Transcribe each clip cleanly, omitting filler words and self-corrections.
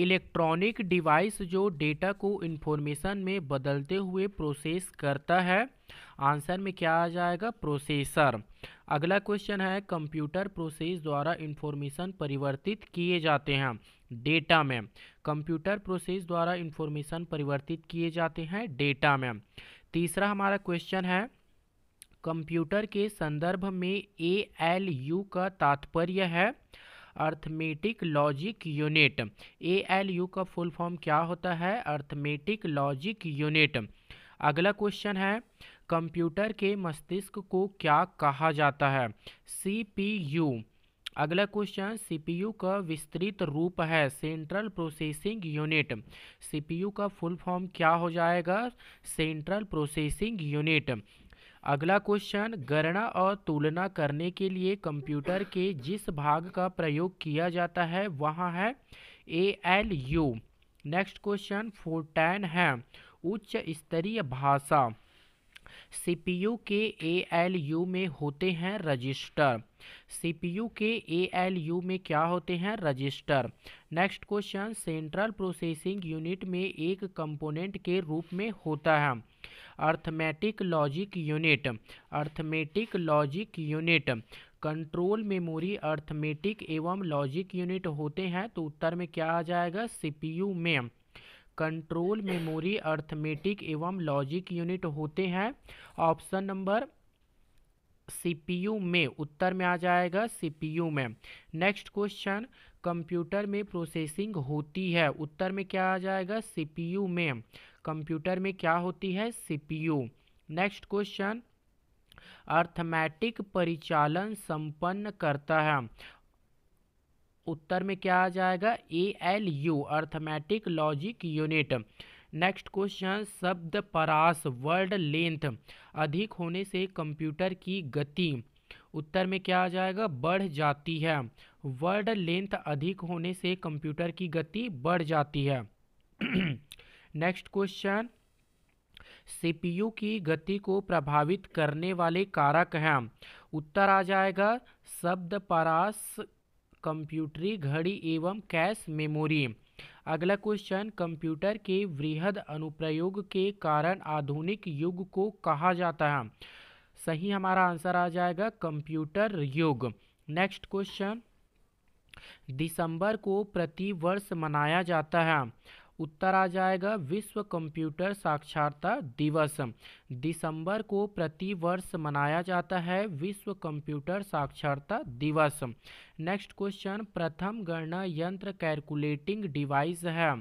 Electronic device जो data को information में बदलते हुए प्रोसेस करता है। आंसर में क्या आ जाएगा? प्रोसेसर। अगला क्वेश्चन है, कंप्यूटर प्रोसेस द्वारा इंफॉर्मेशन परिवर्तित किए जाते हैं डेटा में। कंप्यूटर प्रोसेस द्वारा इंफॉर्मेशन परिवर्तित किए जाते हैं डेटा में। तीसरा हमारा क्वेश्चन है, कंप्यूटर के संदर्भ में ALU का तात्पर्य है अर्थमेटिक लॉजिक यूनिट। ALU का फुल फॉर्म क्या होता है? Arithmetic logic unit. अगला क्वेश्चन है, कंप्यूटर के मस्तिष्क को क्या कहा जाता है? CPU। अगला क्वेश्चन, CPU का विस्तृत रूप है सेंट्रल प्रोसेसिंग यूनिट। CPU का फुल फॉर्म क्या हो जाएगा? Central processing unit. अगला क्वेश्चन, गणना और तुलना करने के लिए कंप्यूटर के जिस भाग का प्रयोग किया जाता है वहाँ है ALU। नेक्स्ट क्वेश्चन, फोर्टैन है उच्च स्तरीय भाषा। CPU के ALU में होते हैं रजिस्टर। CPU के ALU में क्या होते हैं? Register. Next question, central processing unit में एक कंपोनेंट के रूप में होता है arithmetic logic unit. Arithmetic logic unit. Control memory arithmetic एवं लॉजिक यूनिट होते हैं, तो उत्तर में क्या आ जाएगा? CPU में कंट्रोल मेमोरी अर्थमेटिक एवं लॉजिक यूनिट होते हैं। ऑप्शन नंबर CPU में, उत्तर में आ जाएगा CPU में। नेक्स्ट क्वेश्चन, कंप्यूटर में प्रोसेसिंग होती है, उत्तर में क्या आ जाएगा? CPU में। कंप्यूटर में क्या होती है? CPU। नेक्स्ट क्वेश्चन, अर्थमेटिक परिचालन संपन्न करता है, उत्तर में क्या आ जाएगा? ALU arithmetic logic unit. Next question, शब्द परास वर्ड लेंथ अधिक होने से कंप्यूटर की गति, उत्तर में क्या आ जाएगा? बढ़ जाती है। वर्ड लेंथ अधिक होने से कंप्यूटर की गति बढ़ जाती है। नेक्स्ट क्वेश्चन, CPU की गति को प्रभावित करने वाले कारक हैं, उत्तर आ जाएगा शब्द परास, कंप्यूटरी घड़ी एवं कैश मेमोरी। अगला क्वेश्चन, कंप्यूटर के वृहद अनुप्रयोग के कारण आधुनिक युग को कहा जाता है, सही हमारा आंसर आ जाएगा कंप्यूटर युग। नेक्स्ट क्वेश्चन, दिसंबर को प्रति वर्ष मनाया जाता है, उत्तर आ जाएगा विश्व कंप्यूटर साक्षरता दिवस। दिसंबर को प्रति वर्ष मनाया जाता है विश्व कंप्यूटर साक्षरता दिवस। नेक्स्ट क्वेश्चन, प्रथम गणना यंत्र कैलकुलेटिंग डिवाइस है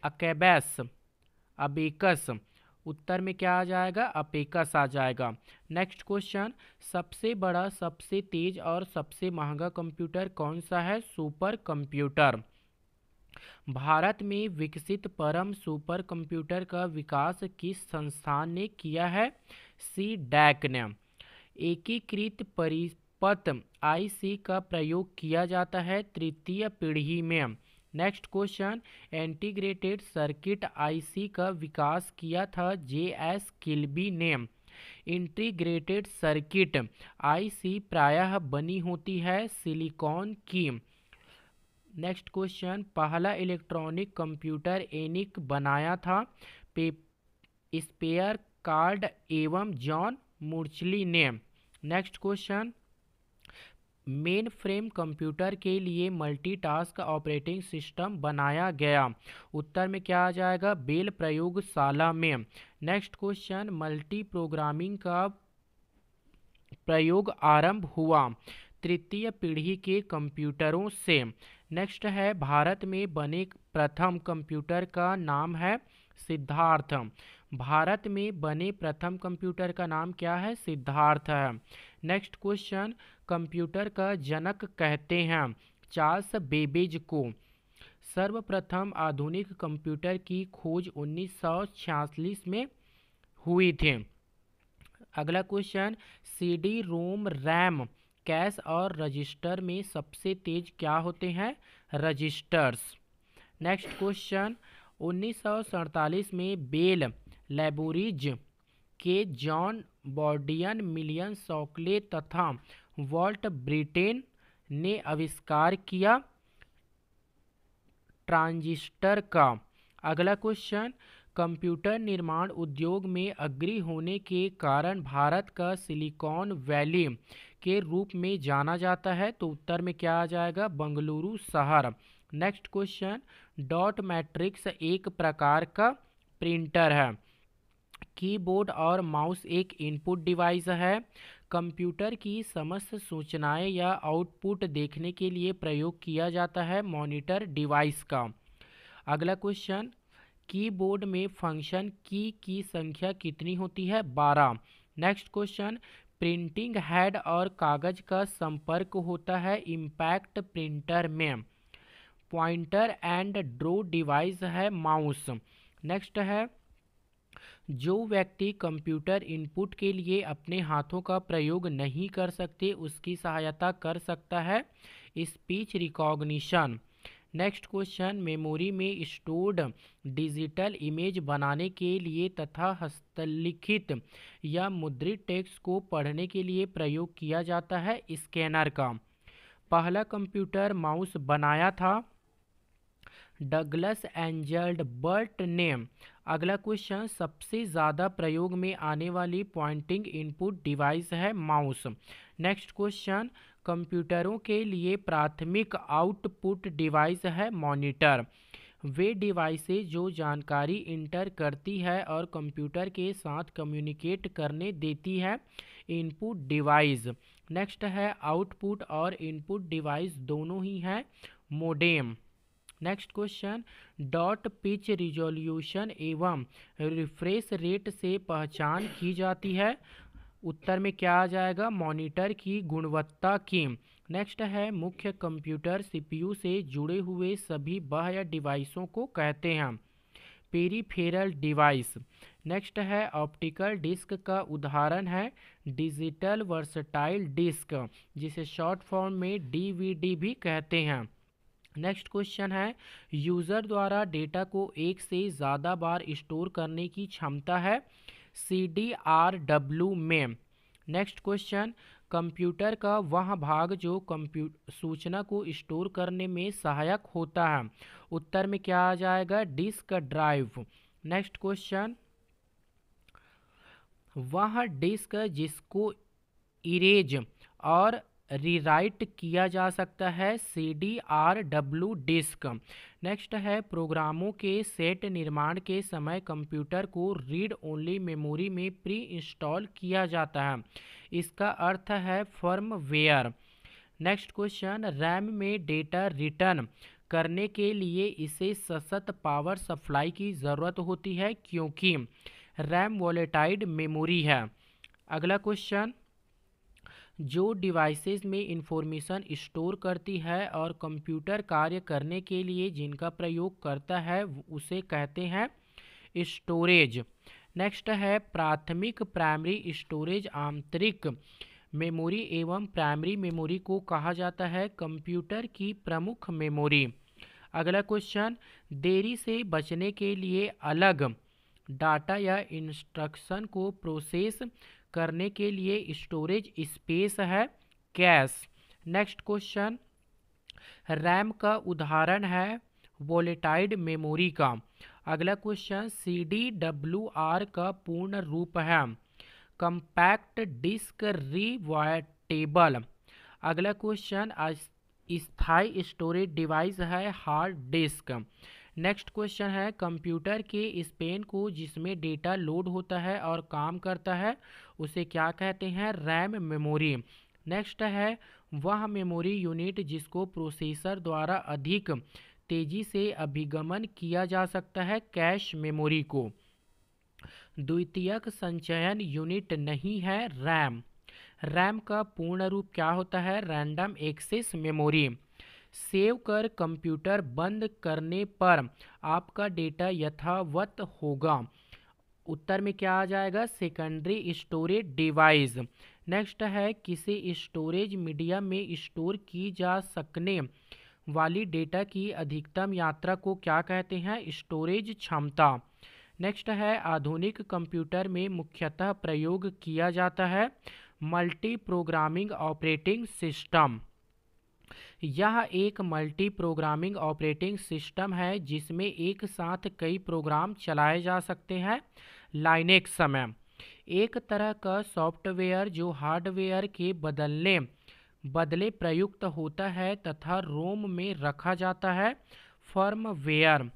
अकेबेस, अबेकस, उत्तर में क्या आ जाएगा? अपेकस आ जाएगा। नेक्स्ट क्वेश्चन, सबसे बड़ा, सबसे तेज और सबसे महंगा कंप्यूटर कौन सा है? Super computer. भारत में विकसित परम सुपर कंप्यूटर का विकास किस संस्थान ने किया है? CDAC ने। एकीकृत परिपथ IC का प्रयोग किया जाता है तृतीय पीढ़ी में। Next question, integrated circuit IC का विकास किया था JS किल्बी ने। इंटीग्रेटेड सर्किट IC प्रायः बनी होती है सिलिकॉन की। नेक्स्ट क्वेश्चन, पहला इलेक्ट्रॉनिक कंप्यूटर एनिक बनाया था स्पेयर कार्ड एवं जॉन मुर्चली ने। Next question, main frame computer के लिए मल्टीटास्क ऑपरेटिंग सिस्टम बनाया गया, उत्तर में क्या आ जाएगा? बेल प्रयोगशाला में। नेक्स्ट क्वेश्चन, मल्टी प्रोग्रामिंग का प्रयोग आरंभ हुआ तृतीय पीढ़ी के कंप्यूटरों से। नेक्स्ट है, भारत में बने प्रथम कंप्यूटर का नाम है सिद्धार्थ। भारत में बने प्रथम कंप्यूटर का नाम क्या है? सिद्धार्थ है। नेक्स्ट क्वेश्चन, कंप्यूटर का जनक कहते हैं चार्ल्स बेबेज को। सर्वप्रथम आधुनिक कंप्यूटर की खोज 1946 में हुई थी। अगला question, CD ROM RAM cash और रजिस्टर में सबसे तेज क्या होते हैं? रजिस्टर्स। नेक्स्ट क्वेश्चन, 1947 में बेल लैबोरेटरीज के जॉन बॉर्डियन, मिलियन शॉकले तथा वॉल्ट ब्रिटेन ने आविष्कार किया ट्रांजिस्टर का। अगला क्वेश्चन, कंप्यूटर निर्माण उद्योग में अग्रणी होने के कारण भारत का सिलिकॉन वैली के रूप में जाना जाता है, तो उत्तर में क्या आ जाएगा, बंगलुरु शहर। नेक्स्ट क्वेश्चन, डॉट मैट्रिक्स एक प्रकार का प्रिंटर है। कीबोर्ड और माउस एक इनपुट डिवाइस है। कंप्यूटर की समस्त सूचनाएं या आउटपुट देखने के लिए प्रयोग किया जाता है मॉनिटर डिवाइस का। अगला क्वेश्चन, कीबोर्ड में फंक्शन की संख्या कितनी होती है, 12। नेक्स्ट क्वेश्चन, प्रिंटिंग हेड और कागज का संपर्क होता है इम्पैक्ट प्रिंटर में। पॉइंटर एंड ड्रो डिवाइस है माउस। नेक्स्ट है, जो व्यक्ति कंप्यूटर इनपुट के लिए अपने हाथों का प्रयोग नहीं कर सकते उसकी सहायता कर सकता है speech recognition. Next question, memory में स्टोर्ड डिजिटल इमेज बनाने के लिए तथा हस्तलिखित या मुद्रित टेक्स्ट को पढ़ने के लिए प्रयोग किया जाता है स्कैनर का। पहला कंप्यूटर माउस बनाया था डगलस एंजल्ड बर्ट ने। अगला क्वेश्चन, सबसे ज़्यादा प्रयोग में आने वाली पॉइंटिंग इनपुट डिवाइस है माउस। नेक्स्ट क्वेश्चन, कंप्यूटरों के लिए प्राथमिक आउटपुट डिवाइस है मॉनिटर। वे डिवाइसेज जो जानकारी इंटर करती है और कंप्यूटर के साथ कम्युनिकेट करने देती है इनपुट डिवाइस। नेक्स्ट है, आउटपुट और इनपुट डिवाइस दोनों ही हैं modem. Next question, dot pitch resolution एवं रिफ्रेश रेट से पहचान की जाती है। उत्तर में क्या आ जाएगा, मॉनिटर की गुणवत्ता की। नेक्स्ट है, मुख्य कंप्यूटर सीपीयू से जुड़े हुए सभी बाह्य डिवाइसों को कहते हैं पेरिफेरल डिवाइस। नेक्स्ट है, ऑप्टिकल डिस्क का उदाहरण है डिजिटल वर्सटाइल डिस्क, जिसे शॉर्ट फॉर्म में डीवीडी भी कहते हैं। नेक्स्ट क्वेश्चन है, यूज़र द्वारा डेटा को एक से ज़्यादा बार स्टोर करने की क्षमता है CDRW में। नेक्स्ट क्वेश्चन, कंप्यूटर का वह भाग जो सूचना को स्टोर करने में सहायक होता है। उत्तर में क्या आ जाएगा, डिस्क ड्राइव। नेक्स्ट क्वेश्चन, वह डिस्क जिसको इरेज और रीराइट किया जा सकता है CDRW डिस्क। नेक्स्ट है, प्रोग्रामों के सेट निर्माण के समय कंप्यूटर को रीड ओनली मेमोरी में प्री इंस्टॉल किया जाता है, इसका अर्थ है फर्मवेयर। नेक्स्ट क्वेश्चन, रैम में डेटा रिटर्न करने के लिए इसे सशर्त पावर सप्लाई की ज़रूरत होती है क्योंकि रैम वोलेटाइल मेमोरी है। अगला क्वेश्चन, जो डिवाइसेस में इंफॉर्मेशन स्टोर करती है और कंप्यूटर कार्य करने के लिए जिनका प्रयोग करता है उसे कहते हैं स्टोरेज। नेक्स्ट है, प्राथमिक प्राइमरी स्टोरेज आंतरिक मेमोरी एवं प्राइमरी मेमोरी को कहा जाता है कंप्यूटर की प्रमुख मेमोरी। अगला क्वेश्चन, देरी से बचने के लिए अलग डाटा या इंस्ट्रक्शन को प्रोसेस करने के लिए स्टोरेज स्पेस है कैश। नेक्स्ट क्वेश्चन, रैम का उदाहरण है वोलेटाइल मेमोरी का। अगला क्वेश्चन, CDWR का पूर्ण रूप है कंपैक्ट डिस्क रिवाइटेबल। अगला क्वेश्चन, स्थायी स्टोरेज डिवाइस है हार्ड डिस्क। नेक्स्ट क्वेश्चन है, कंप्यूटर के स्पेन को जिसमें डेटा लोड होता है और काम करता है उसे क्या कहते हैं, रैम मेमोरी। नेक्स्ट है, वह मेमोरी यूनिट जिसको प्रोसेसर द्वारा अधिक तेजी से अभिगमन किया जा सकता है कैश मेमोरी को। द्वितीयक संचयन यूनिट नहीं है रैम। रैम का पूर्ण रूप क्या होता है, रैंडम एक्सेस मेमोरी। सेव कर कंप्यूटर बंद करने पर आपका डेटा यथावत होगा। उत्तर में क्या आ जाएगा, सेकेंडरी स्टोरेज डिवाइस। नेक्स्ट है, किसी स्टोरेज मीडिया में स्टोर की जा सकने वाली डेटा की अधिकतम यात्रा को क्या कहते हैं, स्टोरेज क्षमता। नेक्स्ट है, आधुनिक कंप्यूटर में मुख्यतः प्रयोग किया जाता है मल्टी प्रोग्रामिंग ऑपरेटिंग सिस्टम। यह एक मल्टी प्रोग्रामिंग ऑपरेटिंग सिस्टम है जिसमें एक साथ कई प्रोग्राम चलाए जा सकते हैं। लाइनेक्स में एक तरह का सॉफ्टवेयर जो हार्डवेयर के बदले प्रयुक्त होता है तथा रोम में रखा जाता है। फर्मवेयर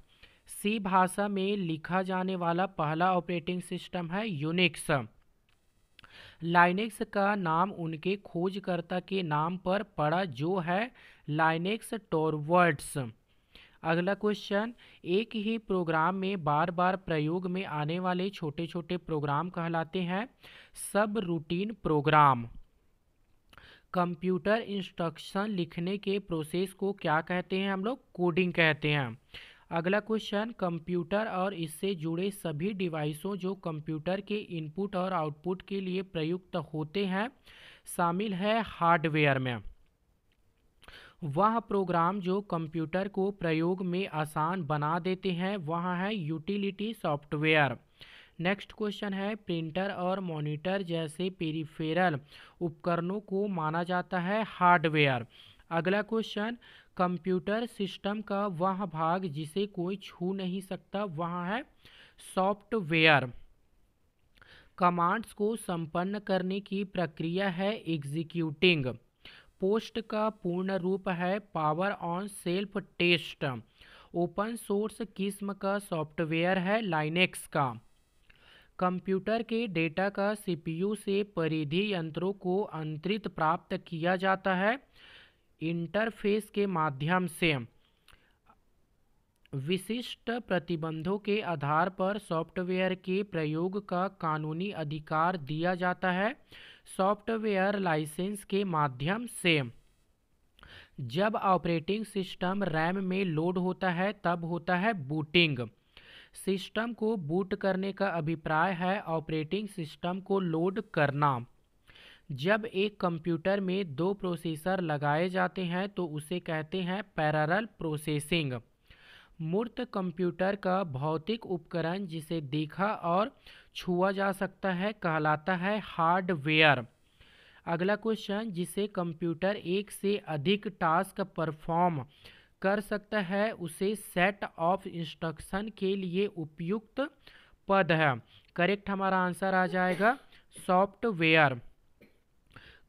सी भाषा में लिखा जाने वाला पहला ऑपरेटिंग सिस्टम है यूनिक्स। लाइनेक्स का नाम उनके खोजकर्ता के नाम पर पड़ा जो है लाइनेक्स टॉरवर्ड्स। अगला क्वेश्चन, एक ही प्रोग्राम में बार बार प्रयोग में आने वाले छोटे छोटे प्रोग्राम कहलाते हैं सब रूटीन प्रोग्राम। कंप्यूटर इंस्ट्रक्शन लिखने के प्रोसेस को क्या कहते हैं हम लोग? कोडिंग कहते हैं। अगला क्वेश्चन, कंप्यूटर और इससे जुड़े सभी डिवाइसों जो कंप्यूटर के इनपुट और आउटपुट के लिए प्रयुक्त होते हैं शामिल है हार्डवेयर में। वह प्रोग्राम जो कंप्यूटर को प्रयोग में आसान बना देते हैं वह है यूटिलिटी सॉफ्टवेयर। नेक्स्ट क्वेश्चन है, प्रिंटर और मॉनिटर जैसे पेरिफेरल उपकरणों को माना जाता है हार्डवेयर। अगला क्वेश्चन, कंप्यूटर सिस्टम का वह भाग जिसे कोई छू नहीं सकता वह है सॉफ्टवेयर। कमांड्स को संपन्न करने की प्रक्रिया है एग्जीक्यूटिंग। पोस्ट का पूर्ण रूप है power on self test. Open source किस्म का सॉफ्टवेयर है लाइनेक्स का। कंप्यूटर के डेटा का सीपीयू से परिधि यंत्रों को अंतरित प्राप्त किया जाता है इंटरफेस के माध्यम से। विशिष्ट प्रतिबंधों के आधार पर सॉफ्टवेयर के प्रयोग का कानूनी अधिकार दिया जाता है सॉफ्टवेयर लाइसेंस के माध्यम से। जब ऑपरेटिंग सिस्टम रैम में लोड होता है तब होता है बूटिंग। सिस्टम को बूट करने का अभिप्राय है ऑपरेटिंग सिस्टम को लोड करना। जब एक कंप्यूटर में दो प्रोसेसर लगाए जाते हैं तो उसे कहते हैं पैरेलल प्रोसेसिंग। मूर्त कंप्यूटर का भौतिक उपकरण जिसे देखा और छुआ जा सकता है कहलाता है हार्डवेयर। अगला क्वेश्चन, जिसे कंप्यूटर एक से अधिक टास्क परफॉर्म कर सकता है उसे सेट ऑफ इंस्ट्रक्शन के लिए उपयुक्त पद है। करेक्ट हमारा आंसर आ जाएगा सॉफ्टवेयर।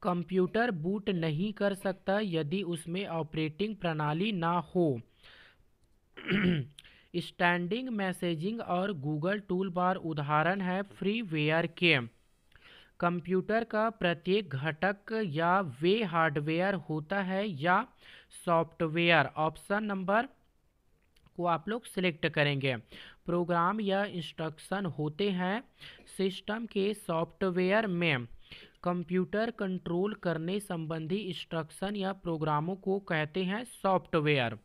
कंप्यूटर बूट नहीं कर सकता यदि उसमें ऑपरेटिंग प्रणाली ना हो। स्टैंडिंग मैसेजिंग और गूगल टूल बार उदाहरण है फ्रीवेयर के। कंप्यूटर का प्रत्येक घटक या वे हार्डवेयर होता है या सॉफ्टवेयर। ऑप्शन नंबर को आप लोग सिलेक्ट करेंगे। प्रोग्राम या इंस्ट्रक्शन होते हैं सिस्टम के सॉफ्टवेयर में। कंप्यूटर कंट्रोल करने संबंधी इंस्ट्रक्शन या प्रोग्रामों को कहते हैं सॉफ्टवेयर।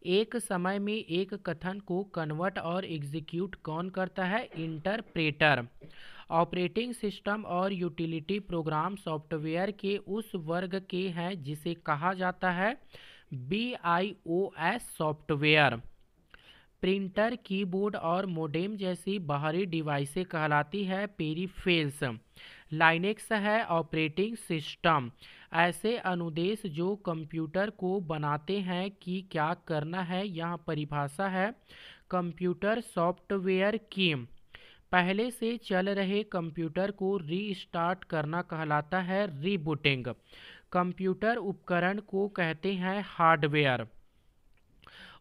एक समय में एक कथन को कन्वर्ट और एग्जीक्यूट कौन करता है? इंटरप्रेटर। ऑपरेटिंग सिस्टम और यूटिलिटी प्रोग्राम सॉफ्टवेयर के उस वर्ग के हैं जिसे कहा जाता है BIOS सॉफ्टवेयर। प्रिंटर, कीबोर्ड और मोडेम जैसी बाहरी डिवाइसें कहलाती है पेरिफेरल्स। लाइनेक्स है ऑपरेटिंग सिस्टम। ऐसे अनुदेश जो कंप्यूटर को बनाते हैं कि क्या करना है, यहाँ परिभाषा है कंप्यूटर सॉफ्टवेयर की। पहले से चल रहे कंप्यूटर को रीस्टार्ट करना कहलाता है रीबूटिंग। कंप्यूटर उपकरण को कहते हैं हार्डवेयर।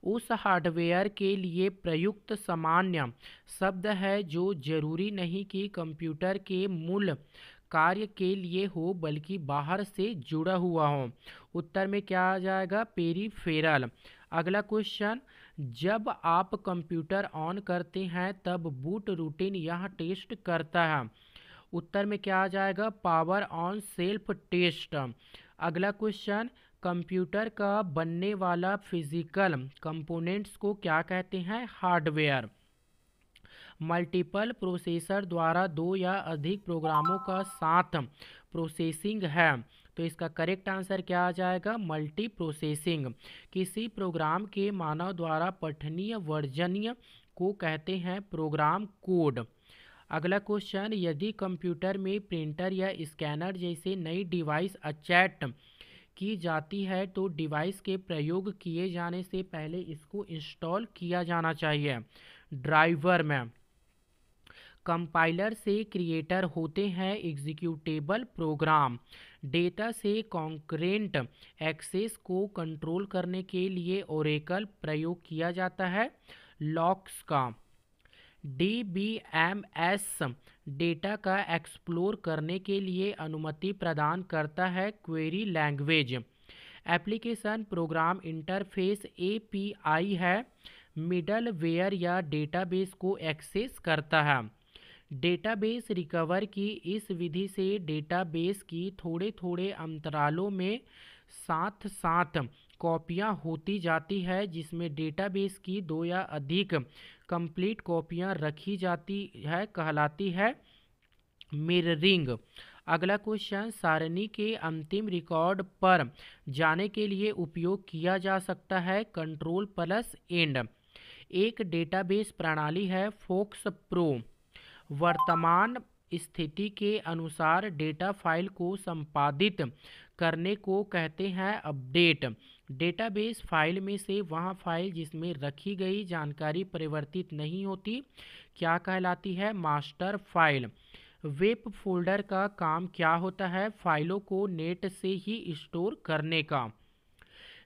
उस हार्डवेयर के लिए प्रयुक्त सामान्य शब्द है जो जरूरी नहीं कि कंप्यूटर के मूल कार्य के लिए हो बल्कि बाहर से जुड़ा हुआ हो। उत्तर में क्या आ जाएगा? पेरिफेरल। अगला क्वेश्चन, जब आप कंप्यूटर ऑन करते हैं तब बूट रूटीन यह टेस्ट करता है। उत्तर में क्या आ जाएगा? Power on self test. अगला क्वेश्चन, कंप्यूटर का बनने वाला फिजिकल कंपोनेंट्स को क्या कहते हैं? हार्डवेयर। मल्टीपल प्रोसेसर द्वारा दो या अधिक प्रोग्रामों का साथ प्रोसेसिंग है, तो इसका करेक्ट आंसर क्या आ जाएगा? Multi processing. किसी प्रोग्राम के मानव द्वारा पठनीय वर्जनीय को कहते हैं प्रोग्राम कोड। अगला क्वेश्चन, यदि कंप्यूटर में प्रिंटर या स्कैनर जैसे नई डिवाइस अचेट की जाती है तो डिवाइस के प्रयोग किए जाने से पहले इसको इंस्टॉल किया जाना चाहिए। ड्राइवर में कंपाइलर से क्रिएटर होते हैं एग्जीक्यूटेबल प्रोग्राम। डेटा से कॉन्करेंट एक्सेस को कंट्रोल करने के लिए ओरेकल प्रयोग किया जाता है लॉक्स का। DBMS डेटा का एक्सप्लोर करने के लिए अनुमति प्रदान करता है query language. Application program interface API है, मिडलवेयर या डेटाबेस को एक्सेस करता है। डेटाबेस रिकवर की इस विधि से डेटाबेस की थोड़े थोड़े अंतरालों में साथ साथ कॉपियां होती जाती है, जिसमें डेटाबेस की दो या अधिक कंप्लीट कॉपियां रखी जाती है कहलाती है मिररिंग। अगला क्वेश्चन, सारणी के अंतिम रिकॉर्ड पर जाने के लिए उपयोग किया जा सकता है कंट्रोल प्लस एंड। एक डेटाबेस प्रणाली है फोक्स प्रो। वर्तमान स्थिति के अनुसार डेटा फाइल को संपादित करने को कहते हैं अपडेट। डेटाबेस फाइल में से वह फाइल जिसमें रखी गई जानकारी परिवर्तित नहीं होती क्या कहलाती है मास्टर फाइल। वेब फोल्डर का काम क्या होता है फाइलों को नेट से ही स्टोर करने का।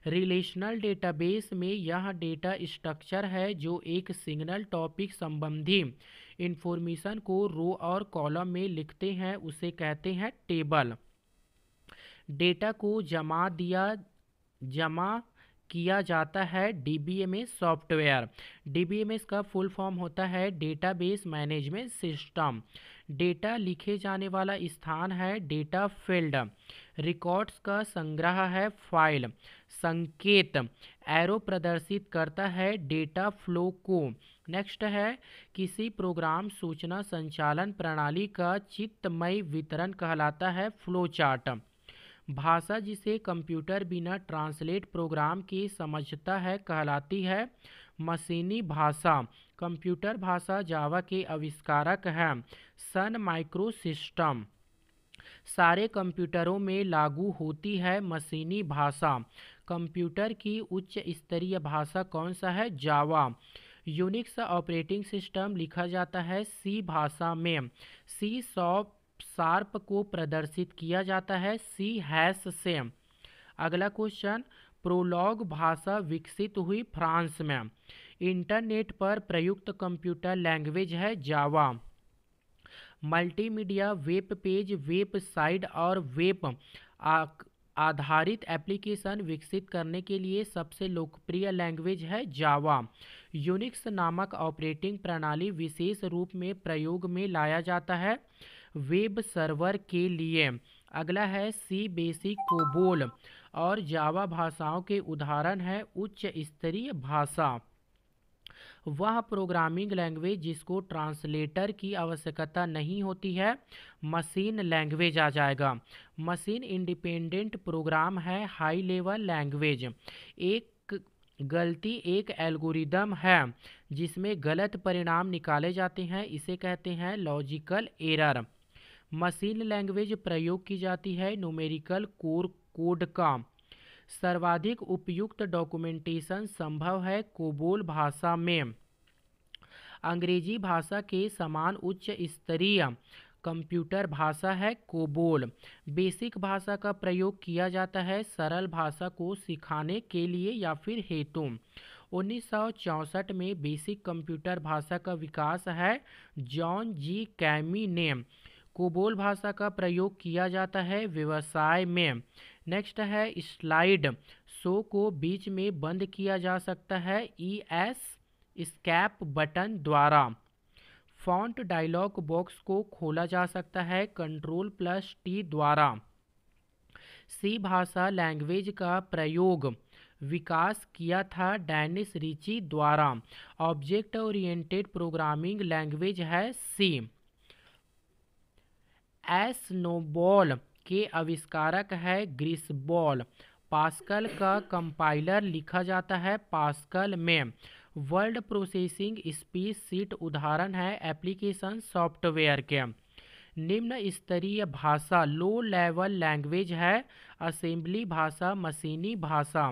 रिलेशनल डेटाबेस में यह डेटा स्ट्रक्चर है जो एक सिंगल टॉपिक संबंधी इंफॉर्मेशन को रो और कॉलम में लिखते हैं, उसे कहते हैं टेबल। डेटा को जमा किया जाता है DBMS सॉफ्टवेयर। DBMS का फुल फॉर्म होता है डेटाबेस मैनेजमेंट सिस्टम। डेटा लिखे जाने वाला स्थान है डेटा फील्ड। रिकॉर्ड्स का संग्रह है फाइल। संकेत एरो प्रदर्शित करता है डेटा फ्लो को। नेक्स्ट है किसी प्रोग्राम सूचना संचालन प्रणाली का चित्रमय वितरण कहलाता है फ्लो चार्ट। भाषा जिसे कंप्यूटर बिना ट्रांसलेट प्रोग्राम के समझता है कहलाती है मशीनी भाषा। कंप्यूटर भाषा जावा के आविष्कारक हैं सन माइक्रोसिस्टम। सारे कंप्यूटरों में लागू होती है मशीनी भाषा। कंप्यूटर की उच्च स्तरीय भाषा कौन सा है जावा। यूनिक्स ऑपरेटिंग सिस्टम लिखा जाता है C भाषा में। C शार्प को प्रदर्शित किया जाता है C# से। अगला क्वेश्चन, प्रोलॉग भाषा विकसित हुई फ्रांस में। इंटरनेट पर प्रयुक्त कंप्यूटर लैंग्वेज है जावा। मल्टीमीडिया वेब पेज, वेबसाइट और वेब आधारित एप्लीकेशन विकसित करने के लिए सबसे लोकप्रिय लैंग्वेज है जावा। यूनिक्स नामक ऑपरेटिंग प्रणाली विशेष रूप में प्रयोग में लाया जाता है वेब सर्वर के लिए। अगला है C बेसिक, कोबोल और जावा भाषाओं के उदाहरण है उच्च स्तरीय भाषा। वह प्रोग्रामिंग लैंग्वेज जिसको ट्रांसलेटर की आवश्यकता नहीं होती है मशीन लैंग्वेज आ जाएगा। मशीन इंडिपेंडेंट प्रोग्राम है हाई लेवल लैंग्वेज। एक गलती एक एल्गोरिदम है जिसमें गलत परिणाम निकाले जाते हैं, इसे कहते हैं लॉजिकल एरर। मशीन लैंग्वेज प्रयोग की जाती है न्यूमेरिकल कोड का। सर्वाधिक उपयुक्त डॉक्यूमेंटेशन संभव है कोबोल भाषा में। अंग्रेजी भाषा के समान उच्च स्तरीय कंप्यूटर भाषा है कोबोल। बेसिक भाषा का प्रयोग किया जाता है सरल भाषा को सिखाने के लिए या फिर हेतु। 1964 में बेसिक कंप्यूटर भाषा का विकास है जॉन जी कैमी ने। कोबोल भाषा का प्रयोग किया जाता है व्यवसाय में। नेक्स्ट है स्लाइड शो को बीच में बंद किया जा सकता है एस्केप बटन द्वारा। फॉन्ट डायलॉग बॉक्स को खोला जा सकता है Ctrl+T द्वारा। सी भाषा लैंग्वेज का प्रयोग विकास किया था डेनिस रिची द्वारा। ऑब्जेक्ट ओरिएंटेड प्रोग्रामिंग लैंग्वेज है सी। स्नोबॉल के आविष्कारक है ग्रिसबॉल। पास्कल का कंपाइलर लिखा जाता है पास्कल में। वर्ड प्रोसेसिंग स्पीड शीट उदाहरण है एप्लीकेशन सॉफ्टवेयर के। निम्न स्तरीय भाषा लो लेवल लैंग्वेज है। असेंबली भाषा, मशीनी भाषा।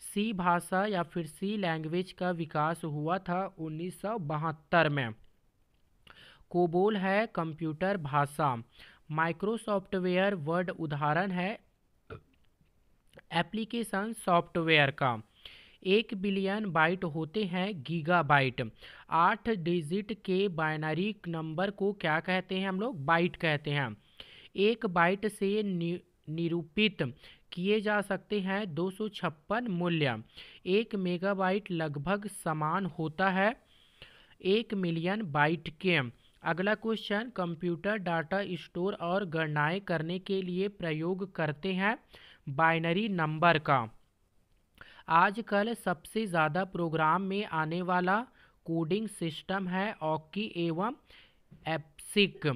सी भाषा या फिर सी लैंग्वेज का विकास हुआ था 1972 में। कोबोल है कंप्यूटर भाषा। माइक्रोसॉफ्टवेयर वर्ड उदाहरण है एप्लीकेशन सॉफ्टवेयर का। 1 बिलियन बाइट होते हैं गीगाबाइट। 8 डिजिट के बाइनरी नंबर को क्या कहते हैं हम लोग? बाइट कहते हैं। 1 बाइट से निरूपित किए जा सकते हैं 256 मूल्य। 1 मेगाबाइट लगभग समान होता है 1 मिलियन बाइट के। अगला क्वेश्चन, कंप्यूटर डाटा स्टोर और गणनाएं करने के लिए प्रयोग करते हैं बाइनरी नंबर का। आजकल सबसे ज़्यादा प्रोग्राम में आने वाला कोडिंग सिस्टम है ऑकी एवं एप्सिक।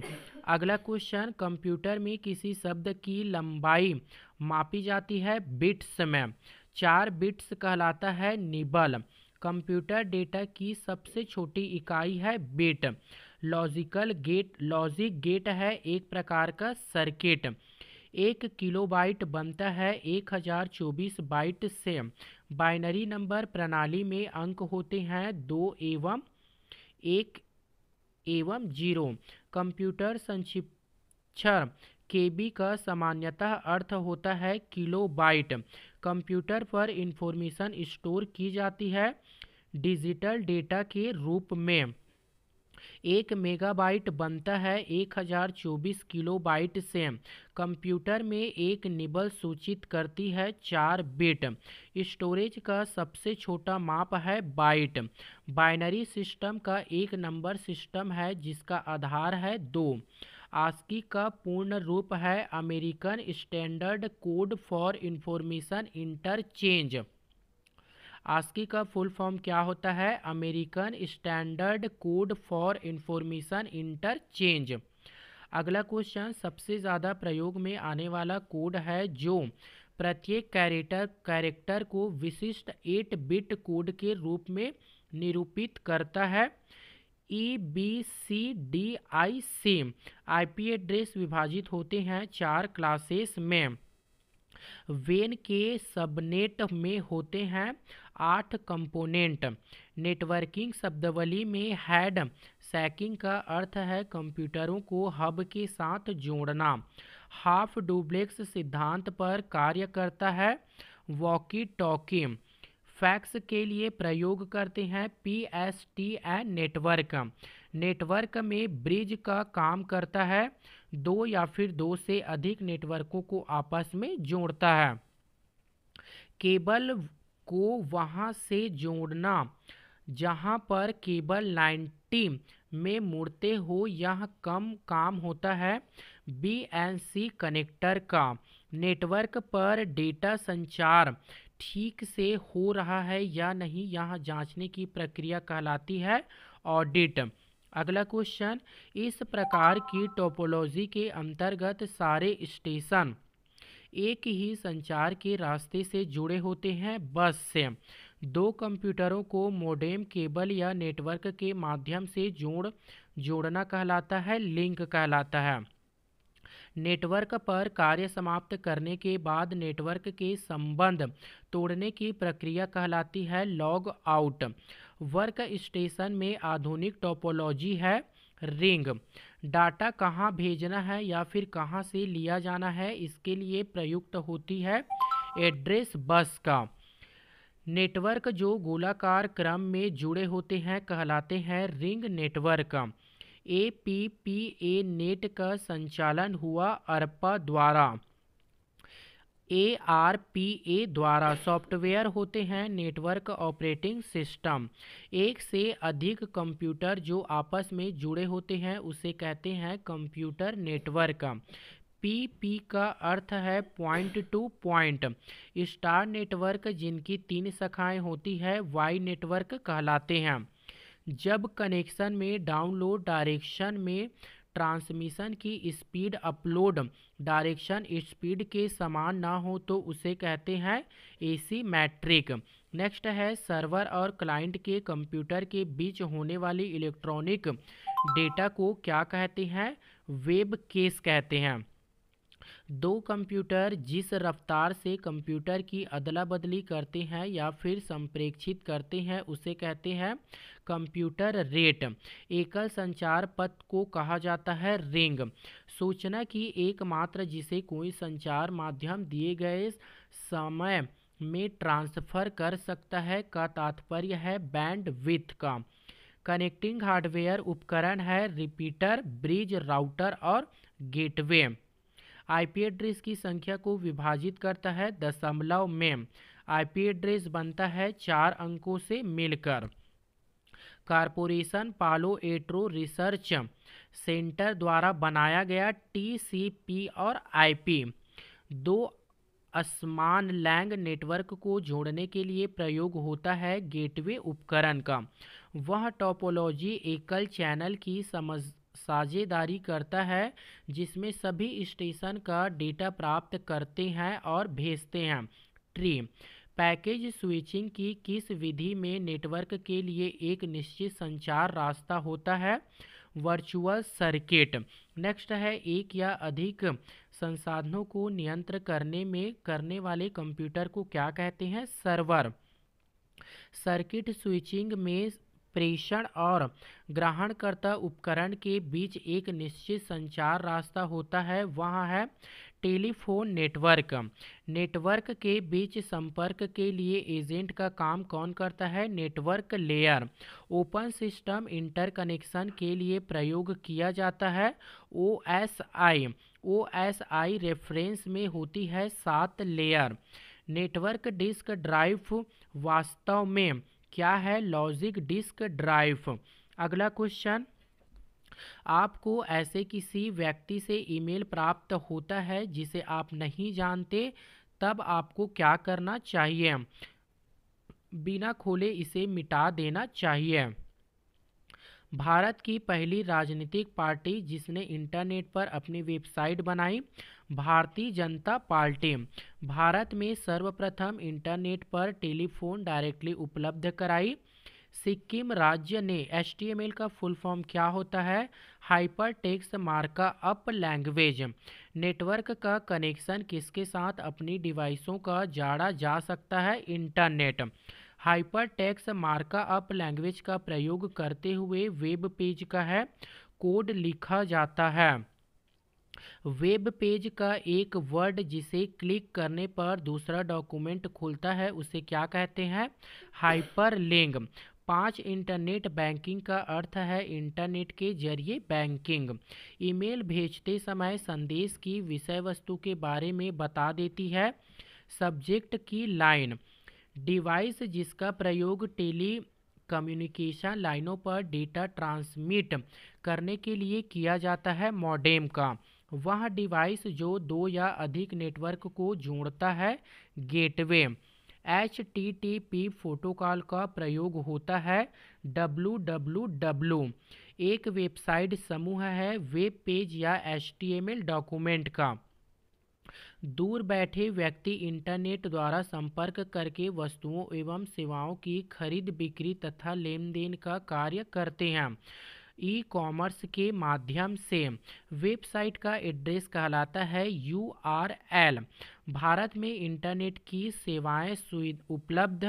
अगला क्वेश्चन, कंप्यूटर में किसी शब्द की लंबाई मापी जाती है बिट्स में। 4 बिट्स कहलाता है निबल। कंप्यूटर डेटा की सबसे छोटी इकाई है बिट। लॉजिक गेट है एक प्रकार का सर्किट। 1 किलोबाइट बनता है 1024 बाइट से। बाइनरी नंबर प्रणाली में अंक होते हैं 2 एवं 1 एवं 0। कंप्यूटर संक्षिप्तर केबी का सामान्यतः अर्थ होता है किलोबाइट। कंप्यूटर पर इंफॉर्मेशन स्टोर की जाती है डिजिटल डेटा के रूप में। 1 मेगाबाइट बनता है 1024 किलोबाइट से। कंप्यूटर में एक निबल सूचित करती है 4 बिट। स्टोरेज का सबसे छोटा माप है बाइट। बाइनरी सिस्टम का एक नंबर सिस्टम है जिसका आधार है 2। आस्की का पूर्ण रूप है American standard code for information interchange. ASCII का फुल फॉर्म क्या होता है? American standard code for information interchange. अगला क्वेश्चन, सबसे ज़्यादा प्रयोग में आने वाला कोड है जो प्रत्येक कैरेक्टर को विशिष्ट 8 बिट कोड के रूप में निरूपित करता है। EBCDIC। IP एड्रेस विभाजित होते हैं 4 क्लासेस में। वेन के सबनेट में होते हैं 8 कंपोनेंट। नेटवर्किंग शब्दावली में हैड सैकिंग का अर्थ है कंप्यूटरों को हब के साथ जोड़ना। हाफ डुप्लेक्स सिद्धांत पर कार्य करता है वॉकी टॉकी। फैक्स के लिए प्रयोग करते हैं PSTN नेटवर्क। नेटवर्क में ब्रिज का काम करता है 2 या फिर 2 से अधिक नेटवर्कों को आपस में जोड़ता है। केबल को वहां से जोड़ना जहां पर केबल 90 में मुड़ते हो यह कम काम होता है BNC कनेक्टर का। नेटवर्क पर डेटा संचार ठीक से हो रहा है या नहीं यह जांचने की प्रक्रिया कहलाती है ऑडिट। अगला क्वेश्चन, इस प्रकार की टोपोलॉजी के अंतर्गत सारे स्टेशन एक ही संचार के रास्ते से जुड़े होते हैं बस से। 2 कंप्यूटरों को मोडेम केबल या नेटवर्क के माध्यम से जोड़ना कहलाता है लिंक कहलाता है। नेटवर्क पर कार्य समाप्त करने के बाद नेटवर्क के संबंध तोड़ने की प्रक्रिया कहलाती है लॉग आउट। वर्क स्टेशन में आधुनिक टोपोलॉजी है रिंग। डाटा कहाँ भेजना है या फिर कहाँ से लिया जाना है इसके लिए प्रयुक्त होती है एड्रेस बस का। नेटवर्क जो गोलाकार क्रम में जुड़े होते हैं कहलाते हैं रिंग नेटवर्क। APPA नेट का संचालन हुआ अरपा द्वारा। ARPA द्वारा सॉफ्टवेयर होते हैं नेटवर्क ऑपरेटिंग सिस्टम। एक से अधिक कंप्यूटर जो आपस में जुड़े होते हैं उसे कहते हैं कंप्यूटर नेटवर्क। PP का अर्थ है point two point. Star network जिनकी 3 शाखाएं होती है वाई नेटवर्क कहलाते हैं। जब कनेक्शन में डाउनलोड डायरेक्शन में ट्रांसमिशन की स्पीड अपलोड डायरेक्शन स्पीड के समान ना हो तो उसे कहते हैं एसीमेट्रिक। नेक्स्ट है सर्वर और क्लाइंट के कंप्यूटर के बीच होने वाली इलेक्ट्रॉनिक डेटा को क्या कहते हैं? वेब केस कहते हैं। दो कंप्यूटर जिस रफ्तार से कंप्यूटर की अदला बदली करते हैं या फिर संप्रेक्षित करते हैं उसे कहते हैं कंप्यूटर रेट। एकल संचार पथ को कहा जाता है रिंग। सूचना की एकमात्र जिसे कोई संचार माध्यम दिए गए समय में ट्रांसफ़र कर सकता है का तात्पर्य है बैंडविड्थ का। कनेक्टिंग हार्डवेयर उपकरण है रिपीटर, ब्रिज, राउटर और गेटवे। आईपी एड्रेस की संख्या को विभाजित करता है दशमलव में। आईपी एड्रेस बनता है 4 अंकों से मिलकर। कारपोरेशन पालो एल्टो रिसर्च सेंटर द्वारा बनाया गया टीसीपी और आईपी दो असमान लैंग नेटवर्क को जोड़ने के लिए प्रयोग होता है गेटवे उपकरण का। वह टोपोलॉजी एकल चैनल की साझेदारी करता है जिसमें सभी स्टेशन का डेटा प्राप्त करते हैं और भेजते हैं। ट्री पैकेज स्विचिंग की किस विधि में नेटवर्क के लिए एक निश्चित संचार रास्ता होता है? Virtual circuit. नेक्स्ट है एक या अधिक संसाधनों को नियंत्रित करने वाले कंप्यूटर को क्या कहते हैं? सर्वर। सर्किट स्विचिंग में प्रेषण और ग्रहणकर्ता उपकरण के बीच एक निश्चित संचार रास्ता होता है, वह है टेलीफोन नेटवर्क। नेटवर्क के बीच संपर्क के लिए एजेंट का काम कौन करता है? Network layer. Open system interconnection के लिए प्रयोग किया जाता है ओएसआई। ओएसआई रेफरेंस में होती है 7 लेयर। नेटवर्क डिस्क ड्राइव वास्तव में क्या है? Logic disk drive. अगला क्वेश्चन, आपको ऐसे किसी व्यक्ति से ईमेल प्राप्त होता है जिसे आप नहीं जानते, तब आपको क्या करना चाहिए? बिना खोले इसे मिटा देना चाहिए। भारत की पहली राजनीतिक पार्टी जिसने इंटरनेट पर अपनी वेबसाइट बनाई, भारतीय जनता पार्टी। भारत में सर्वप्रथम इंटरनेट पर टेलीफोन डायरेक्टली उपलब्ध कराई। सिक्किम राज्य ने HTML का फुल फॉर्म क्या होता है? Hyper text markup language. Network का कनेक्शन किसके साथ अपनी डिवाइसों का जोड़ा जा सकता है? Internet. Hyper text markup language का प्रयोग करते हुए वेब पेज का है कोड लिखा जाता है। वेब पेज का एक वर्ड जिसे क्लिक करने पर दूसरा डॉक्यूमेंट खुलता है उसे क्या कहते हैं? हाइपरलिंक। 5 इंटरनेट बैंकिंग का अर्थ है इंटरनेट के जरिए बैंकिंग। ईमेल भेजते समय संदेश की विषय वस्तु के बारे में बता देती है सब्जेक्ट की लाइन। डिवाइस जिसका प्रयोग टेली कम्युनिकेशन लाइनों पर डेटा ट्रांसमिट करने के लिए किया जाता है मॉडेम का। वह डिवाइस जो 2 या अधिक नेटवर्क को जोड़ता है गेटवे। HTTP प्रोटोकॉल का प्रयोग होता है www। एक वेबसाइट समूह है वेब पेज या HTML डॉक्यूमेंट का। दूर बैठे व्यक्ति इंटरनेट द्वारा संपर्क करके वस्तुओं एवं सेवाओं की खरीद बिक्री तथा लेन देन का कार्य करते हैं ई कॉमर्स के माध्यम से। वेबसाइट का एड्रेस कहलाता है URL। भारत में इंटरनेट की सेवाएं उपलब्ध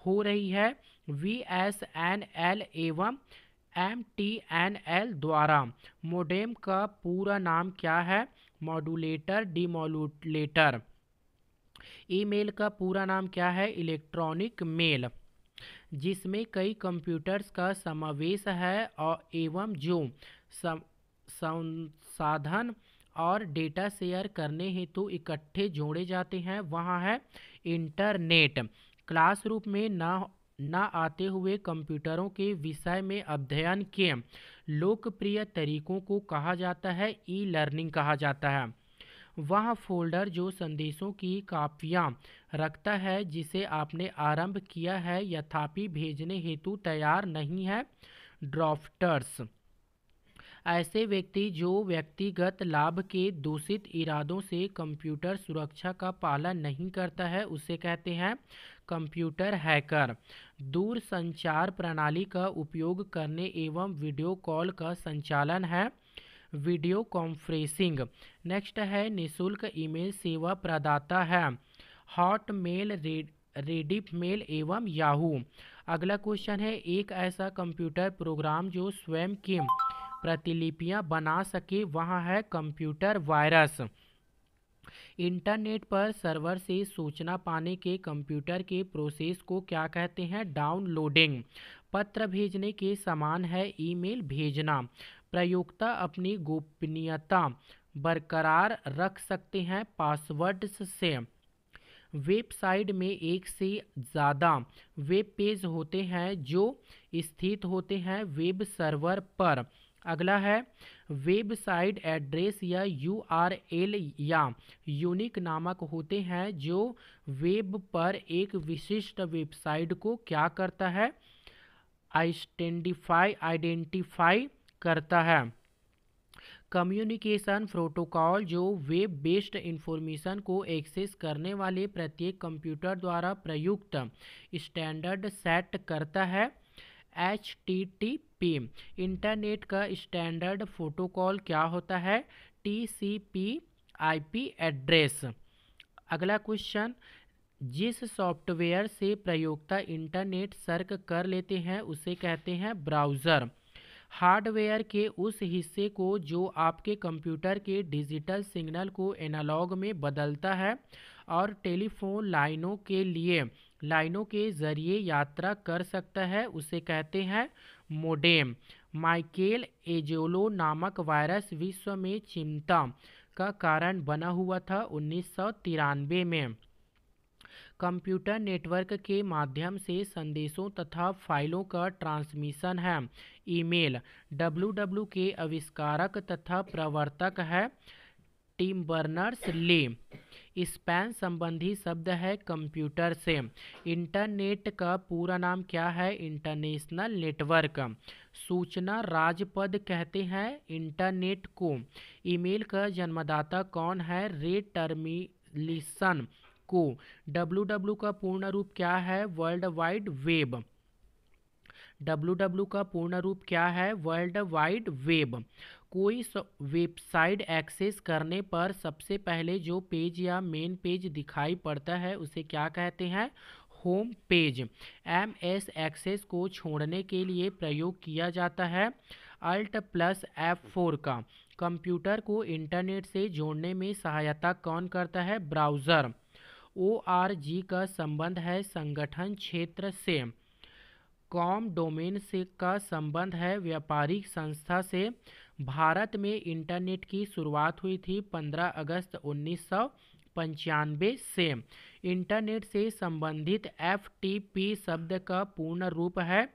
हो रही है VSNL एवं MTNL द्वारा। मोडेम का पूरा नाम क्या है? Modulator demodulator. ईमेल का पूरा नाम क्या है? Electronic mail. जिसमें कई कंप्यूटर्स का समावेश है और एवं जो संसाधन और डेटा शेयर करने हेतु इकट्ठे जोड़े जाते हैं वहाँ है इंटरनेट। क्लासरूम में न आते हुए कंप्यूटरों के विषय में अध्ययन के लोकप्रिय तरीकों को कहा जाता है ई लर्निंग कहा जाता है। वह फोल्डर जो संदेशों की कापियाँ रखता है जिसे आपने आरंभ किया है यथापि भेजने हेतु तैयार नहीं है ड्राफ्टर्स। ऐसे व्यक्ति जो व्यक्तिगत लाभ के दूषित इरादों से कंप्यूटर सुरक्षा का पालन नहीं करता है उसे कहते हैं कंप्यूटर हैकर। दूर संचार प्रणाली का उपयोग करने एवं वीडियो कॉल का संचालन है वीडियो कॉन्फ्रेंसिंग। नेक्स्ट है निशुल्क ईमेल सेवा प्रदाता है हॉटमेल, रेडिफ मेल एवं याहू। अगला क्वेश्चन है एक ऐसा कंप्यूटर प्रोग्राम जो स्वयं की प्रतिलिपियां बना सके वहाँ है कंप्यूटर वायरस। इंटरनेट पर सर्वर से सूचना पाने के कंप्यूटर के प्रोसेस को क्या कहते हैं डाउनलोडिंग। पत्र भेजने के समान है ईमेल भेजना। प्रयोक्ता अपनी गोपनीयता बरकरार रख सकते हैं पासवर्ड्स से। वेबसाइट में एक से ज़्यादा वेब पेज होते हैं जो स्थित होते हैं वेब सर्वर पर। अगला है वेबसाइट एड्रेस या यूआरएल या यूनिक नामक होते हैं जो वेब पर एक विशिष्ट वेबसाइट को क्या करता है आइडेंटिफाई करता है। कम्युनिकेशन प्रोटोकॉल जो वेब बेस्ड इंफॉर्मेशन को एक्सेस करने वाले प्रत्येक कंप्यूटर द्वारा प्रयुक्त स्टैंडर्ड सेट करता है HTTP। इंटरनेट का स्टैंडर्ड प्रोटोकॉल क्या होता है TCP/IP एड्रेस। अगला क्वेश्चन जिस सॉफ्टवेयर से प्रयोक्ता इंटरनेट सर्च कर लेते हैं उसे कहते हैं ब्राउज़र। हार्डवेयर के उस हिस्से को जो आपके कंप्यूटर के डिजिटल सिग्नल को एनालॉग में बदलता है और टेलीफोन लाइनों के जरिए यात्रा कर सकता है उसे कहते हैं मोडेम। माइकेल एंजेलो नामक वायरस विश्व में चिंता का कारण बना हुआ था 1993 में। कंप्यूटर नेटवर्क के माध्यम से संदेशों तथा फाइलों का ट्रांसमिशन है ईमेल। डब्ल्यूडब्ल्यू के आविष्कारक तथा प्रवर्तक है टिम बर्नर्स-ली। स्पैन संबंधी शब्द है कंप्यूटर से। इंटरनेट का पूरा नाम क्या है इंटरनेशनल नेटवर्क। सूचना राजपद कहते हैं इंटरनेट को। ईमेल का जन्मदाता कौन है रे टर्मिलिसन को। डब्ल्यूडब्ल्यू का पूर्ण रूप क्या है वर्ल्ड वाइड वेब। डब्ल्यूडब्ल्यू का पूर्ण रूप क्या है वर्ल्ड वाइड वेब। कोई वेबसाइट एक्सेस करने पर सबसे पहले जो पेज या मेन पेज दिखाई पड़ता है उसे क्या कहते हैं होम पेज। MS एक्सेस को छोड़ने के लिए प्रयोग किया जाता है Alt+F4 का। कंप्यूटर को इंटरनेट से जोड़ने में सहायता कौन करता है ब्राउज़र। ORG का संबंध है संगठन क्षेत्र से। कॉम डोमेन से का संबंध है व्यापारिक संस्था से। भारत में इंटरनेट की शुरुआत हुई थी 15 अगस्त 1995 से। इंटरनेट से संबंधित FTP शब्द का पूर्ण रूप है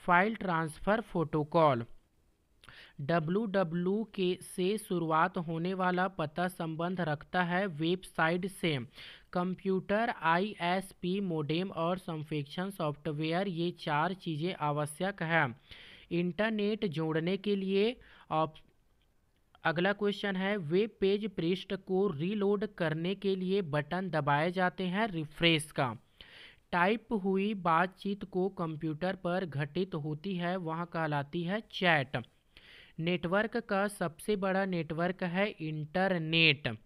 फाइल ट्रांसफ़र प्रोटोकॉल। डब्ल्यूडब्ल्यू के से शुरुआत होने वाला पता संबंध रखता है वेबसाइट से। कंप्यूटर ISP मोडेम और संप्रेषण सॉफ्टवेयर ये चार चीज़ें आवश्यक है इंटरनेट जोड़ने के लिए। अगला क्वेश्चन है वेब पेज पृष्ठ को रीलोड करने के लिए बटन दबाए जाते हैं रिफ्रेश का। टाइप हुई बातचीत को कंप्यूटर पर घटित होती है वह कहलाती है चैट। नेटवर्क का सबसे बड़ा नेटवर्क है इंटरनेट।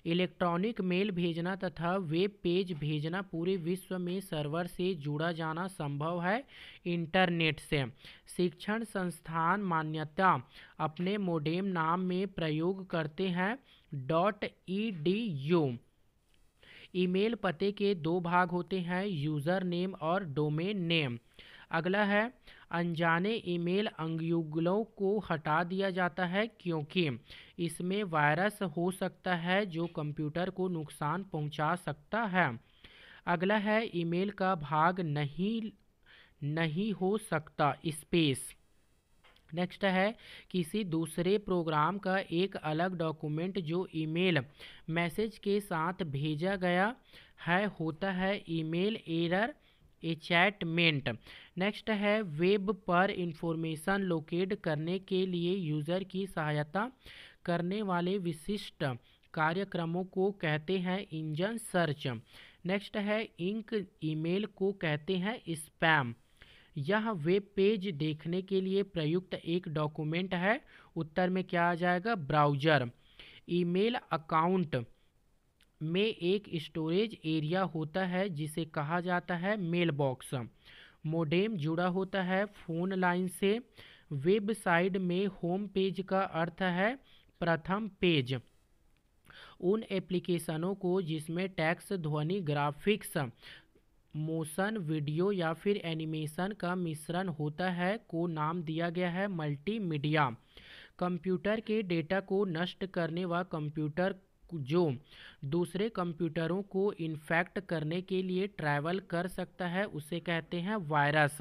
इलेक्ट्रॉनिक मेल भेजना तथा वेब पेज भेजना पूरे विश्व में सर्वर से जुड़ा जाना संभव है इंटरनेट से। शिक्षण संस्थान मान्यता अपने मोडेम नाम में प्रयोग करते हैं .edu। ईमेल पते के दो भाग होते हैं यूज़र नेम और डोमेन नेम। अगला है अनजाने ईमेल अंगयुग्लों को हटा दिया जाता है क्योंकि इसमें वायरस हो सकता है जो कंप्यूटर को नुकसान पहुंचा सकता है। अगला है ईमेल का भाग नहीं हो सकता स्पेस। नेक्स्ट है किसी दूसरे प्रोग्राम का एक अलग डॉक्यूमेंट जो ईमेल मैसेज के साथ भेजा गया है होता है ईमेल एरर एचैटमेंट। नेक्स्ट है वेब पर इंफॉर्मेशन लोकेट करने के लिए यूज़र की सहायता करने वाले विशिष्ट कार्यक्रमों को कहते हैं इंजन सर्च। नेक्स्ट है इंक ईमेल को कहते हैं स्पैम। यह वेब पेज देखने के लिए प्रयुक्त एक डॉक्यूमेंट है। उत्तर में क्या आ जाएगा? ब्राउज़र। ईमेल अकाउंट में एक स्टोरेज एरिया होता है जिसे कहा जाता है मेल बॉक्स। मोडेम जुड़ा होता है फ़ोन लाइन से। वेबसाइट में होम पेज का अर्थ है प्रथम पेज। उन एप्लीकेशनों को जिसमें टेक्स्ट, ध्वनि, ग्राफिक्स, मोशन वीडियो या फिर एनिमेशन का मिश्रण होता है को नाम दिया गया है मल्टीमीडिया। कंप्यूटर के डेटा को नष्ट करने व कंप्यूटर जो दूसरे कंप्यूटरों को इन्फेक्ट करने के लिए ट्रैवल कर सकता है उसे कहते हैं वायरस।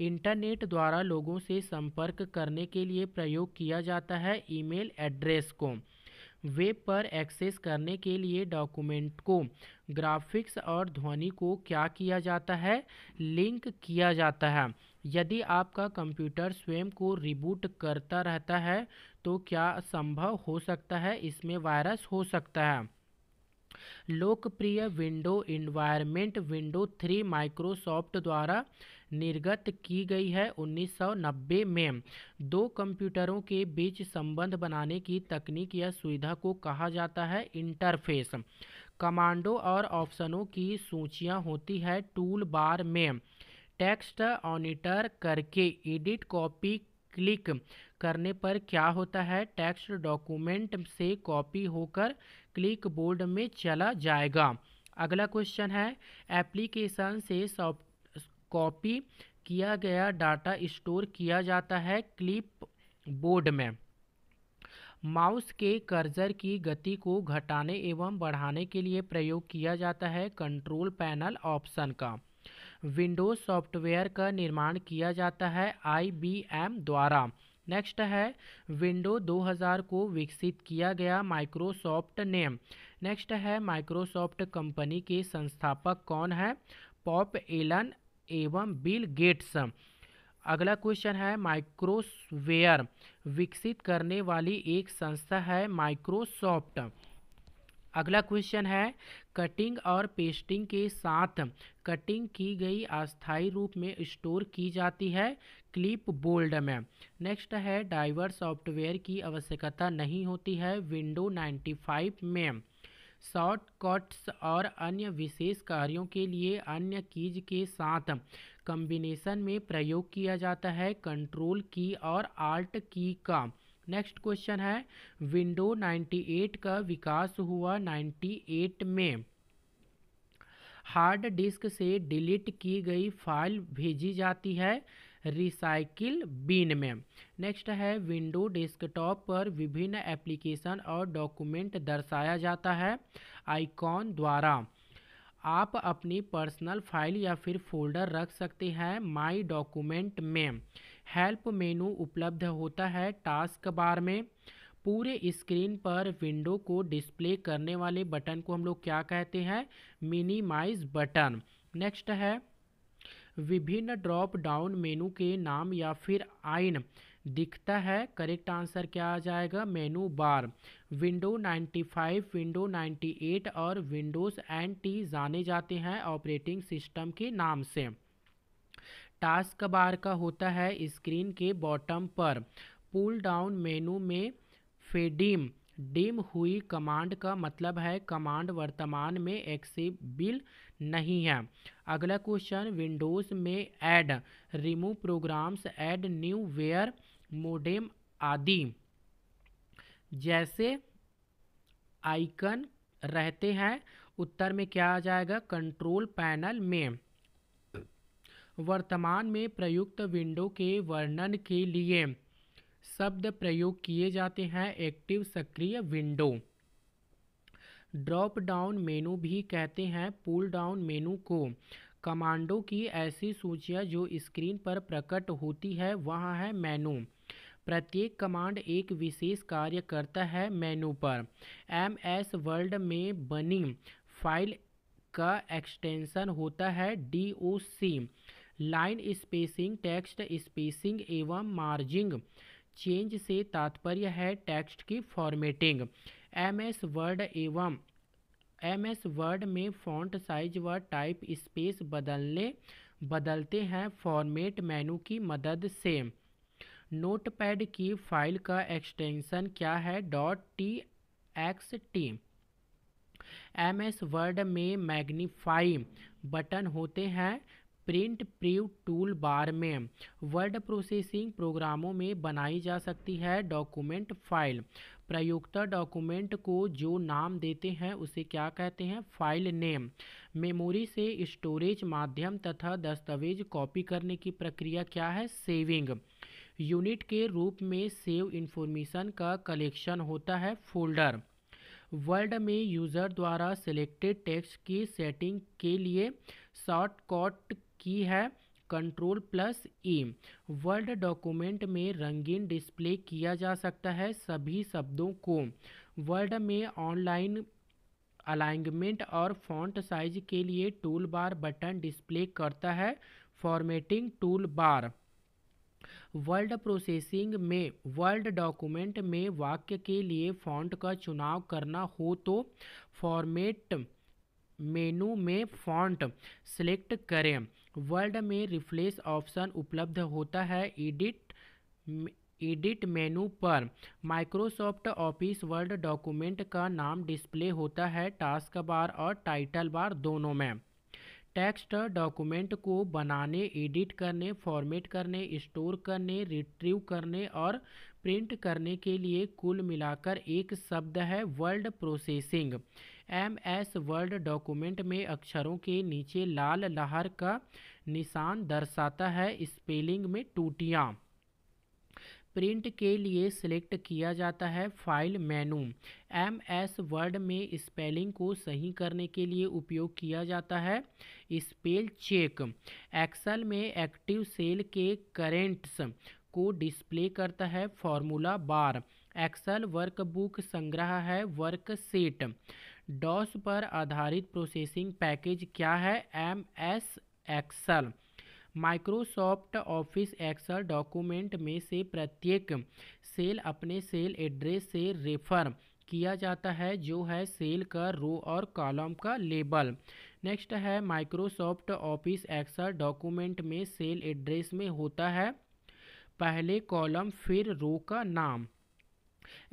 इंटरनेट द्वारा लोगों से संपर्क करने के लिए प्रयोग किया जाता है ईमेल एड्रेस को। वेब पर एक्सेस करने के लिए डॉक्यूमेंट को, ग्राफिक्स और ध्वनि को क्या किया जाता है? लिंक किया जाता है। यदि आपका कंप्यूटर स्वयं को रिबूट करता रहता है तो क्या संभव हो सकता है? इसमें वायरस हो सकता है। लोकप्रिय विंडो इन्वायरमेंट विंडो 3 माइक्रोसॉफ्ट द्वारा निर्गत की गई है 1990 में। दो कंप्यूटरों के बीच संबंध बनाने की तकनीक या सुविधा को कहा जाता है इंटरफेस। कमांडों और ऑप्शनों की सूचियां होती है टूल बार में। टेक्स्ट ऑनिटर करके एडिट कॉपी क्लिक करने पर क्या होता है? टेक्स्ट डॉक्यूमेंट से कॉपी होकर क्लिक बोर्ड में चला जाएगा। अगला क्वेश्चन है एप्लीकेशन से सॉफ्ट कॉपी किया गया डाटा स्टोर किया जाता है क्लिप बोर्ड में। माउस के कर्सर की गति को घटाने एवं बढ़ाने के लिए प्रयोग किया जाता है कंट्रोल पैनल ऑप्शन का। विंडोज सॉफ्टवेयर का निर्माण किया जाता है IBM द्वारा। नेक्स्ट है विंडो 2000 को विकसित किया गया माइक्रोसॉफ्ट ने। नेक्स्ट है माइक्रोसॉफ्ट कंपनी के संस्थापक कौन है? पॉप एलन एवं बिल गेट्स। अगला क्वेश्चन है माइक्रोसॉफ्टवेयर विकसित करने वाली एक संस्था है माइक्रोसॉफ्ट। अगला क्वेश्चन है कटिंग और पेस्टिंग के साथ कटिंग की गई अस्थायी रूप में स्टोर की जाती है क्लिप बोर्ड में। नेक्स्ट है ड्राइवर सॉफ्टवेयर की आवश्यकता नहीं होती है विंडो 95 में। शॉर्टकट्स और अन्य विशेष कार्यों के लिए अन्य कीज के साथ कॉम्बिनेशन में प्रयोग किया जाता है कंट्रोल की और आल्ट की का। नेक्स्ट क्वेश्चन है विंडो 98 का विकास हुआ 98 में। हार्ड डिस्क से डिलीट की गई फाइल भेजी जाती है रिसाइकिल बिन में। नेक्स्ट है विंडो डेस्कटॉप पर विभिन्न एप्लीकेशन और डॉक्यूमेंट दर्शाया जाता है आइकॉन द्वारा। आप अपनी पर्सनल फाइल या फिर फोल्डर रख सकते हैं माई डॉक्यूमेंट में। हेल्प मेनू उपलब्ध होता है टास्क बार में। पूरे स्क्रीन पर विंडो को डिस्प्ले करने वाले बटन को हम लोग क्या कहते हैं? Minimise button. नेक्स्ट है विभिन्न ड्रॉप डाउन मेनू के नाम या फिर आइन दिखता है। करेक्ट आंसर क्या आ जाएगा? मेनू बार। विंडो 95, विंडो 98 और विंडोज़ NT जाने जाते हैं ऑपरेटिंग सिस्टम के नाम से। टास्क बार का होता है स्क्रीन के बॉटम पर। पुल डाउन मेनू में फेडिम डिम हुई कमांड का मतलब है कमांड वर्तमान में एक्सेसिबल नहीं है। अगला क्वेश्चन विंडोज़ में add remove programs add new ware modem आदि जैसे आइकन रहते हैं। उत्तर में क्या आ जाएगा? कंट्रोल पैनल में। वर्तमान में प्रयुक्त विंडो के वर्णन के लिए शब्द प्रयोग किए जाते हैं एक्टिव सक्रिय विंडो। ड्रॉप डाउन मेनू भी कहते हैं पुल डाउन मेनू को। कमांडों की ऐसी सूचियां जो स्क्रीन पर प्रकट होती है वहाँ है मेनू। प्रत्येक कमांड एक विशेष कार्य करता है मेनू पर। MS वर्ड में बनी फाइल का एक्सटेंशन होता है DOC। Line spacing, text spacing एवं मार्जिंग चेंज से तात्पर्य है टेक्स्ट की फॉर्मेटिंग। MS वर्ड में फॉन्ट साइज व टाइप स्पेस बदलते हैं फॉर्मेट मेनू की मदद से। नोटपैड की फाइल का एक्सटेंशन क्या है? .txt। MS वर्ड में मैग्नीफाई बटन होते हैं प्रिंट प्रीव्यू टूल बार में। वर्ड प्रोसेसिंग प्रोग्रामों में बनाई जा सकती है डॉक्यूमेंट फाइल। प्रयुक्ता डॉक्यूमेंट को जो नाम देते हैं उसे क्या कहते हैं? File name. मेमोरी से स्टोरेज माध्यम तथा दस्तावेज कॉपी करने की प्रक्रिया क्या है? सेविंग। यूनिट के रूप में सेव इंफॉर्मेशन का कलेक्शन होता है फोल्डर। वर्ड में यूज़र द्वारा सिलेक्टेड टेक्स्ट की सेटिंग के लिए शॉर्टकट की है Ctrl+E। वर्ड डॉक्यूमेंट में रंगीन डिस्प्ले किया जा सकता है सभी शब्दों को। वर्ड में ऑनलाइन अलाइनमेंट और फॉन्ट साइज के लिए टूल बार बटन डिस्प्ले करता है formatting tool bar. Word processing में वर्ड डॉक्यूमेंट में वाक्य के लिए फॉन्ट का चुनाव करना हो तो फॉर्मेट मेनू में फॉन्ट सेलेक्ट करें। वर्ड में रिफ्रेश ऑप्शन उपलब्ध होता है एडिट मेनू पर। माइक्रोसॉफ्ट ऑफिस वर्ड डॉक्यूमेंट का नाम डिस्प्ले होता है टास्क बार और टाइटल बार दोनों में। टेक्स्ट डॉक्यूमेंट को बनाने, एडिट करने, फॉर्मेट करने, स्टोर करने, रिट्रीव करने और प्रिंट करने के लिए कुल मिलाकर एक शब्द है word processing. MS word document में अक्षरों के नीचे लाल लहर का निशान दर्शाता है स्पेलिंग में त्रुटियाँ। प्रिंट के लिए सिलेक्ट किया जाता है फाइल मेनू। MS वर्ड में स्पेलिंग को सही करने के लिए उपयोग किया जाता है स्पेल चेक। एक्सेल में एक्टिव सेल के करेंट्स को डिस्प्ले करता है फॉर्मूला बार। एक्सेल वर्कबुक संग्रह है वर्कशीट। डॉस पर आधारित प्रोसेसिंग पैकेज क्या है? MS Excel. Microsoft Office Excel document में से प्रत्येक सेल अपने सेल एड्रेस से रेफर किया जाता है जो है सेल का रो और कॉलम का लेबल। नेक्स्ट है माइक्रोसॉफ्ट ऑफिस एक्सेल डॉक्यूमेंट में सेल एड्रेस में होता है पहले कॉलम फिर रो का नाम।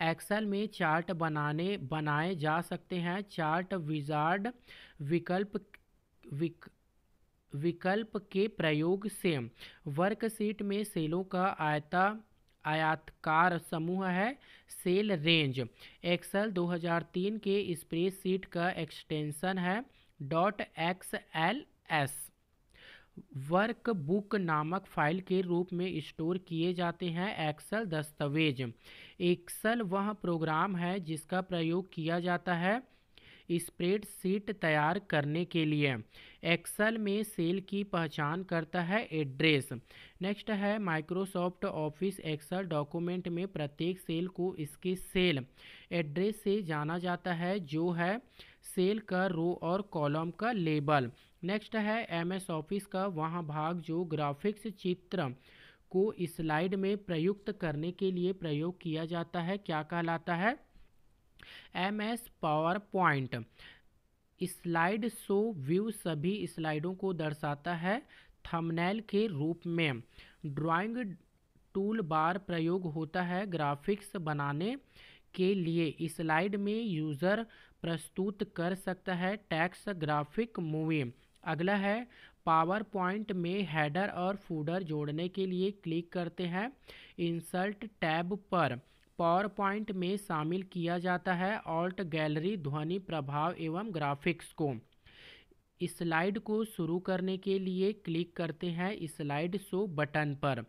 एक्सेल में चार्ट बनाए जा सकते हैं चार्ट विजार्ड विकल्प के प्रयोग से। वर्कशीट में सेलों का आयताकार समूह है सेल रेंज। एक्सेल 2003 के स्प्रेडशीट का एक्सटेंशन है .xls। वर्कबुक नामक फाइल के रूप में स्टोर किए जाते हैं एक्सेल दस्तावेज। एक्सेल वह प्रोग्राम है जिसका प्रयोग किया जाता है स्प्रेडशीट तैयार करने के लिए। एक्सेल में सेल की पहचान करता है एड्रेस। नेक्स्ट है माइक्रोसॉफ्ट ऑफिस एक्सेल डॉक्यूमेंट में प्रत्येक सेल को इसके सेल एड्रेस से जाना जाता है जो है सेल का रो और कॉलम का लेबल। नेक्स्ट है MS ऑफिस का वह भाग जो ग्राफिक्स चित्र को स्लाइड में प्रयुक्त करने के लिए प्रयोग किया जाता है क्या कहलाता है? MS power point. Slide show view सभी स्लाइडों को दर्शाता है थंबनेल के रूप में। ड्राइंग टूल बार प्रयोग होता है ग्राफिक्स बनाने के लिए। स्लाइड में यूज़र प्रस्तुत कर सकता है टेक्स्ट ग्राफिक मूवी। अगला है पावर पॉइंट में हेडर और फूडर जोड़ने के लिए क्लिक करते हैं इंसर्ट टैब पर। पावर पॉइंट में शामिल किया जाता है ऑल्ट गैलरी ध्वनि प्रभाव एवं ग्राफिक्स को। स्लाइड को शुरू करने के लिए क्लिक करते हैं स्लाइड शो बटन पर।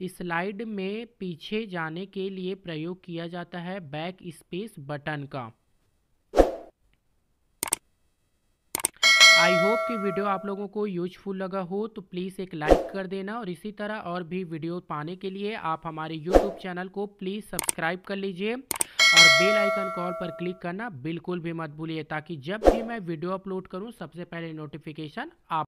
स्लाइड में पीछे जाने के लिए प्रयोग किया जाता है बैक स्पेस बटन का। आई होप कि वीडियो आप लोगों को यूजफुल लगा हो तो प्लीज़ एक लाइक कर देना और इसी तरह और भी वीडियो पाने के लिए आप हमारे यूट्यूब चैनल को प्लीज़ सब्सक्राइब कर लीजिए और बेल आइकन कॉल पर क्लिक करना बिल्कुल भी मत भूलिए, ताकि जब भी मैं वीडियो अपलोड करूं सबसे पहले नोटिफिकेशन आप